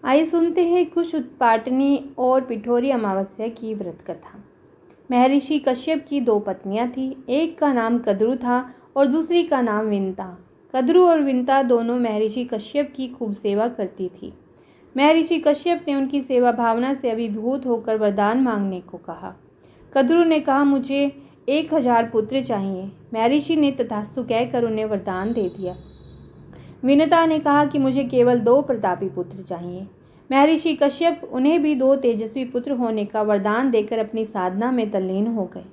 आइए सुनते हैं कुश उत्पाटनी और पिठोरी अमावस्या की व्रत कथा। महर्षि कश्यप की दो पत्नियां थीं। एक का नाम कद्रु था और दूसरी का नाम विंता। कद्रु और विंता दोनों महर्षि कश्यप की खूब सेवा करती थी। महर्षि कश्यप ने उनकी सेवा भावना से अभिभूत होकर वरदान मांगने को कहा। कद्रु ने कहा, मुझे 1000 पुत्र चाहिए। महर्षि ने तथास्तु कहकर उन्हें वरदान दे दिया। विनता ने कहा कि मुझे केवल 2 प्रतापी पुत्र चाहिए। महर्षि कश्यप उन्हें भी 2 तेजस्वी पुत्र होने का वरदान देकर अपनी साधना में तल्लीन हो गए।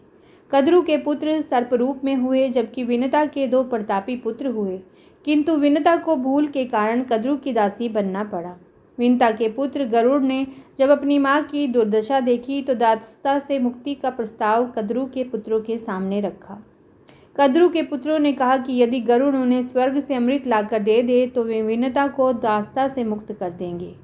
कद्रु के पुत्र सर्प रूप में हुए, जबकि विनता के 2 प्रतापी पुत्र हुए, किंतु विनता को भूल के कारण कद्रु की दासी बनना पड़ा। विनता के पुत्र गरुड़ ने जब अपनी माँ की दुर्दशा देखी तो दासता से मुक्ति का प्रस्ताव कद्रु के पुत्रों के सामने रखा। कद्रु के पुत्रों ने कहा कि यदि गरुड़ उन्हें स्वर्ग से अमृत लाकर दे दे तो वे विनता को दासता से मुक्त कर देंगे।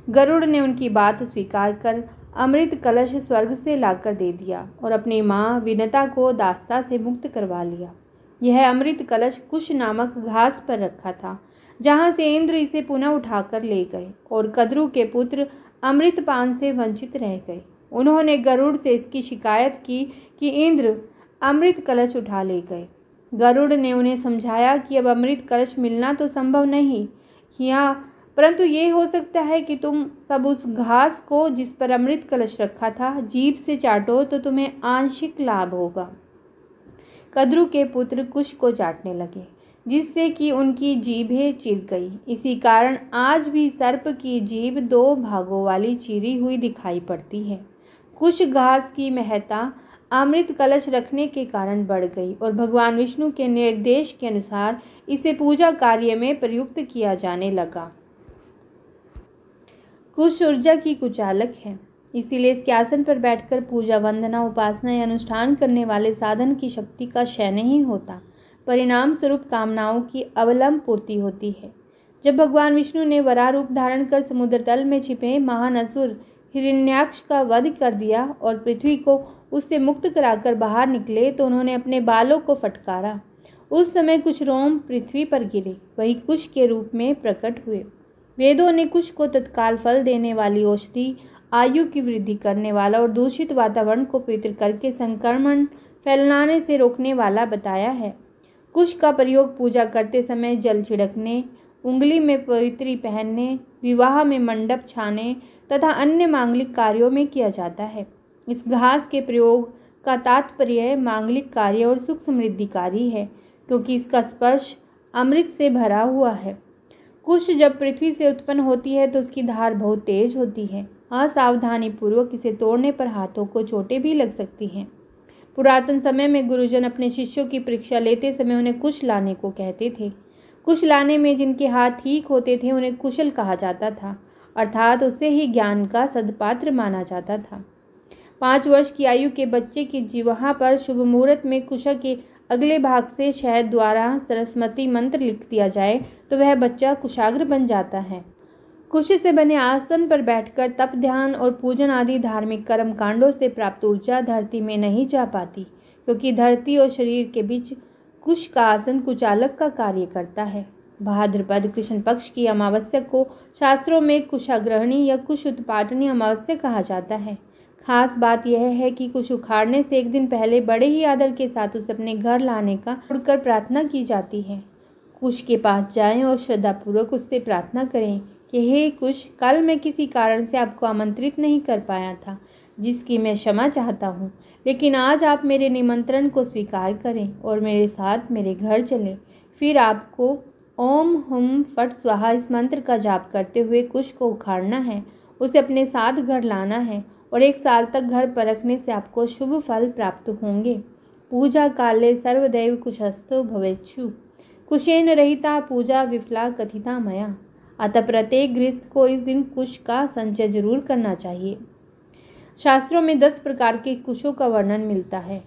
गरुड़ ने उनकी बात स्वीकार कर अमृत कलश स्वर्ग से लाकर दे दिया और अपनी माँ विनता को दासता से मुक्त करवा लिया। यह अमृत कलश कुश नामक घास पर रखा था, जहाँ से इंद्र इसे पुनः उठाकर ले गए और कद्रु के पुत्र अमृत पान से वंचित रह गए। उन्होंने गरुड़ से इसकी शिकायत की कि इंद्र अमृत कलश उठा ले गए। गरुड़ ने उन्हें समझाया कि अब अमृत कलश मिलना तो संभव नहीं परंतु ये हो सकता है कि तुम सब उस घास को जिस पर अमृत कलश रखा था जीभ से चाटो तो तुम्हें आंशिक लाभ होगा। कद्रु के पुत्र कुश को चाटने लगे, जिससे कि उनकी जीभें चिर गई। इसी कारण आज भी सर्प की जीभ 2 भागों वाली चिरी हुई दिखाई पड़ती है। कुश घास की महत्ता अमृत कलश रखने के कारण बढ़ गई और भगवान विष्णु के निर्देश के अनुसार इसे पूजा कार्य में प्रयुक्त किया जाने लगा। कुश ऊर्जा की कुचालक है, इसीलिए इसके आसन पर बैठकर पूजा, वंदना, उपासना या अनुष्ठान करने वाले साधन की शक्ति का क्षय नहीं होता। परिणाम स्वरूप कामनाओं की अवलंब पूर्ति होती है। जब भगवान विष्णु ने वराह रूप धारण कर समुद्र तल में छिपे महान असुर हिरण्याक्ष का वध कर दिया और पृथ्वी को उससे मुक्त कराकर बाहर निकले तो उन्होंने अपने बालों को फटकारा। उस समय कुछ रोम पृथ्वी पर गिरे, वही कुश के रूप में प्रकट हुए। वेदों ने कुश को तत्काल फल देने वाली औषधि, आयु की वृद्धि करने वाला और दूषित वातावरण को पवित्र करके संक्रमण फैलाने से रोकने वाला बताया है। कुश का प्रयोग पूजा करते समय जल छिड़कने, उंगली में पवित्री पहनने, विवाह में मंडप छाने तथा अन्य मांगलिक कार्यों में किया जाता है। इस घास के प्रयोग का तात्पर्य मांगलिक कार्य और सुख समृद्धिकारी है, क्योंकि इसका स्पर्श अमृत से भरा हुआ है। कुश जब पृथ्वी से उत्पन्न होती है तो उसकी धार बहुत तेज होती है। असावधानी पूर्वक इसे तोड़ने पर हाथों को चोटें भी लग सकती हैं। पुरातन समय में गुरुजन अपने शिष्यों की परीक्षा लेते समय उन्हें कुश लाने को कहते थे। कुश लाने में जिनके हाथ ठीक होते थे उन्हें कुशल कहा जाता था, अर्थात उसे ही ज्ञान का सदपात्र माना जाता था। 5 वर्ष की आयु के बच्चे की जिह्वा पर शुभ मुहूर्त में कुश के अगले भाग से शहद द्वारा सरस्वती मंत्र लिख दिया जाए तो वह बच्चा कुशाग्र बन जाता है। कुश से बने आसन पर बैठकर तप, ध्यान और पूजन आदि धार्मिक कर्म कांडों से प्राप्त ऊर्जा धरती में नहीं जा पाती, क्योंकि धरती और शरीर के बीच कुश का आसन कुचालक का कार्य करता है। भाद्रपद कृष्ण पक्ष की अमावस्या को शास्त्रों में कुशाग्रहणी या कुश उत्पाटनी अमावस्या कहा जाता है। खास बात यह है कि कुश उखाड़ने से एक दिन पहले बड़े ही आदर के साथ उसे अपने घर लाने का उड़कर प्रार्थना की जाती है। कुश के पास जाएं और श्रद्धापूर्वक उससे प्रार्थना करें कि हे कुश, कल मैं किसी कारण से आपको आमंत्रित नहीं कर पाया था, जिसकी मैं क्षमा चाहता हूँ, लेकिन आज आप मेरे निमंत्रण को स्वीकार करें और मेरे साथ मेरे घर चलें। फिर आपको ओम हुम फट स्वाहा इस मंत्र का जाप करते हुए कुश को उखाड़ना है, उसे अपने साथ घर लाना है और 1 साल तक घर पर रखने से आपको शुभ फल प्राप्त होंगे। पूजा काले सर्वदैव कुशस्थो भवेच्छु, कुशेन रहिता पूजा विफला कथिता मया। अतः प्रत्येक गृहस्थ को इस दिन कुश का संचय जरूर करना चाहिए। शास्त्रों में 10 प्रकार के कुशों का वर्णन मिलता है।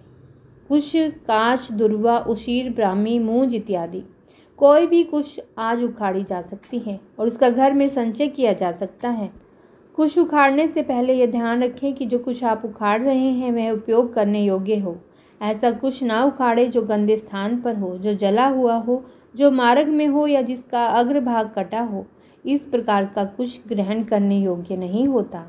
कुश, काश, दुर्वा, उशीर, ब्राह्मी, मूंज इत्यादि। कोई भी कुश आज उखाड़ी जा सकती है और उसका घर में संचय किया जा सकता है। कुश उखाड़ने से पहले यह ध्यान रखें कि जो कुश आप उखाड़ रहे हैं वह उपयोग करने योग्य हो। ऐसा कुश ना उखाड़े जो गंदे स्थान पर हो, जो जला हुआ हो, जो मार्ग में हो या जिसका अग्रभाग कटा हो। इस प्रकार का कुछ ग्रहण करने योग्य नहीं होता।